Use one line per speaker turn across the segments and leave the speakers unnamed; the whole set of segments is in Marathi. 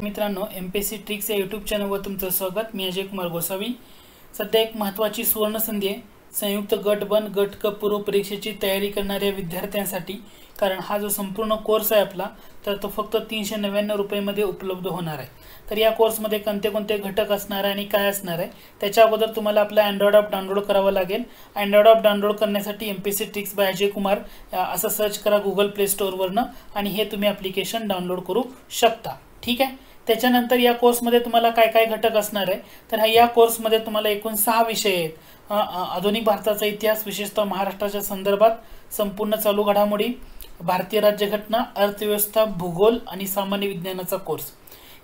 मित्रांनो, एमपीएससी ट्रिक्स या यूट्यूब चॅनलवर तुमचं स्वागत। मी अजय कुमार गोसावी। सध्या एक महत्त्वाची सुवर्ण संधी आहे संयुक्त गट वन गट क पूर्व परीक्षेची तयारी करणाऱ्या विद्यार्थ्यांसाठी, कारण हा जो संपूर्ण कोर्स आहे आपला तर तो फक्त 399 रुपयांमध्ये उपलब्ध होणार आहे। तर या कोर्समध्ये कोणते कोणते घटक असणार आहे आणि काय असणार आहे त्याच्या अगोदर तुम्हाला आपला अँड्रॉइड ॲप डाउनलोड करावा लागेल। अँड्रॉइड ॲप डाउनलोड करण्यासाठी MPSC tricks bye Ajay Kumar असं सर्च करा गुगल प्ले स्टोअरवरनं आणि हे तुम्ही ॲप्लिकेशन डाउनलोड करू शकता। ठीक आहे। त्याच्यानंतर या कोर्समध्ये तुम्हाला काय काय घटक असणार आहे तर या कोर्समध्ये तुम्हाला एकूण 6 विषय आहेत। आधुनिक भारताचा इतिहास, विशेषतः महाराष्ट्राच्या संदर्भात, संपूर्ण चालू घडामोडी, भारतीय राज्यघटना, अर्थव्यवस्था, भूगोल आणि सामान्य विज्ञानाचा कोर्स।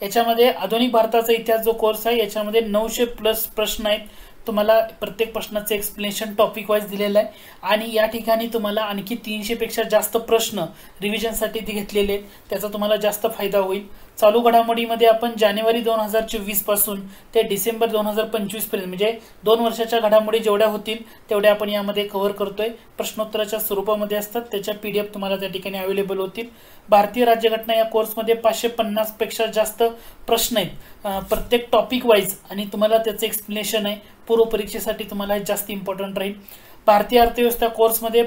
याच्यामध्ये आधुनिक भारताचा इतिहास जो कोर्स आहे याच्यामध्ये 900+ प्रश्न आहेत। तुम्हाला प्रत्येक प्रश्नाचे एक्सप्लेनेशन टॉपिक वाइज दिलेलं आहे आणि या ठिकाणी तुम्हाला आणखी 300 पेक्षा जास्त प्रश्न रिव्हिजनसाठी ते घेतलेले आहेत, त्याचा तुम्हाला जास्त फायदा होईल। चालू घडामोडीमध्ये आपण जानेवारी 2024 पासून ते डिसेंबर 2025 पर्यंत म्हणजे 2 वर्षाच्या घडामोडी जेवढ्या होतील तेवढ्या आपण यामध्ये कव्हर करतोय। प्रश्नोत्तराच्या स्वरूपामध्ये असतात, त्याच्या PDF तुम्हाला त्या ठिकाणी अवेलेबल होतील। भारतीय राज्यघटना या कोर्समध्ये 550 पेक्षा जास्त प्रश्न आहेत प्रत्येक टॉपिक वाइज आणि तुम्हाला त्याचे एक्सप्लेनेशन आहे। पूर्व परीक्षेसाठी तुम्हाला जास्त इम्पॉर्टंट राहील। भारतीय अर्थव्यवस्था कोर्समध्ये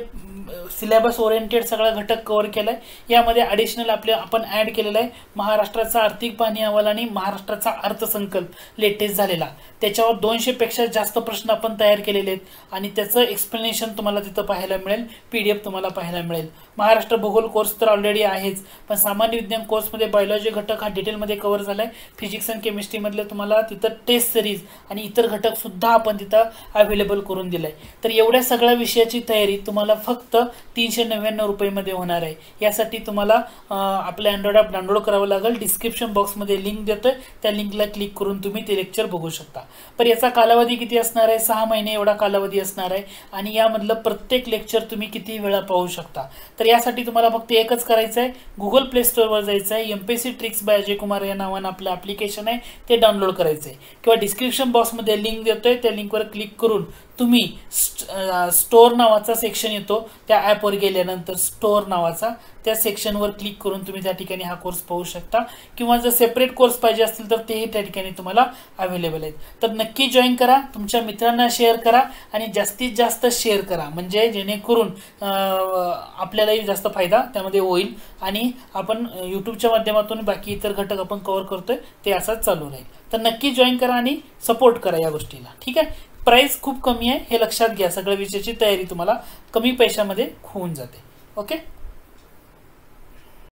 सिलेबस ओरिएंटेड सगळा घटक कव्हर केलाय। यामध्ये ॲडिशनल आपण ॲड केलेला आहे महाराष्ट्राचा आर्थिक पाहणी अहवाल आणि महाराष्ट्राचा अर्थसंकल्प लेटेस्ट झालेला, त्याच्यावर 200 पेक्षा जास्त प्रश्न आपण तयार केलेले आहेत आणि त्याचं एक्सप्लेनेशन तुम्हाला तिथं पाहायला मिळेल, PDF तुम्हाला पाहायला मिळेल। महाराष्ट्र भूगोल कोर्स तर ऑलरेडी आहेच, पण सामान्य विज्ञान कोर्समध्ये बायोलॉजी घटक हा डिटेलमध्ये कव्हर झालाय। फिजिक्स आणि केमिस्ट्रीमधले तुम्हाला तिथं टेस्ट सिरीज आणि इतर घटक सुद्धा आपण तिथं अवेलेबल करून दिलाय। तर एवढ्या सगळ्या विषयाची तयारी तुम्हाला फक्त 399 रुपयांमध्ये होणार आहे। यासाठी तुम्हाला आपलं अँड्रॉइड ॲप डाउनलोड करावं लागेल। डिस्क्रिप्शन बॉक्समध्ये लिंक देतोय, त्या लिंकला क्लिक करून तुम्ही ते लेक्चर बघू शकता। पण याचा कालावधी किती असणार आहे? 6 महिने एवढा कालावधी असणार आहे आणि यामधलं प्रत्येक लेक्चर तुम्ही किती वेळा पाहू शकता। तर यासाठी तुम्हाला फक्त एकच करायचं आहे, गुगल प्ले स्टोअरवर जायचं आहे, MPSC tricks bye Ajay Kumar या नावानं आपलं ॲप्लिकेशन आहे ते डाउनलोड करायचं आहे किंवा डिस्क्रिप्शन बॉक्समध्ये लिंक देतोय त्या लिंकवर क्लिक करून तुम्ही स्टोअर नावाचा सेक्शन येतो, त्या ॲपवर गेल्यानंतर स्टोअर नावाचा त्या सेक्शनवर क्लिक करून तुम्ही त्या ठिकाणी हा कोर्स पाहू शकता किंवा जर सेपरेट कोर्स पाहिजे असतील तर तेही त्या ठिकाणी तुम्हाला अवेलेबल आहेत। तर नक्की जॉईन करा, तुमच्या मित्रांना शेअर करा आणि जास्तीत जास्त शेअर करा, म्हणजे जेणेकरून आपल्यालाही जास्त फायदा त्यामध्ये होईल आणि आपण यूट्यूबच्या माध्यमातून बाकी इतर घटक आपण कव्हर करतोय ते असंच चालू राहील। तर नक्की जॉईन करा आणि सपोर्ट करा या गोष्टीला। ठीक आहे। प्राइस खूप कमी आहे हे लक्षात घ्या, सगळ्या विषयाची तयारी तुम्हाला कमी पैशामध्ये होऊन जाते। ओके।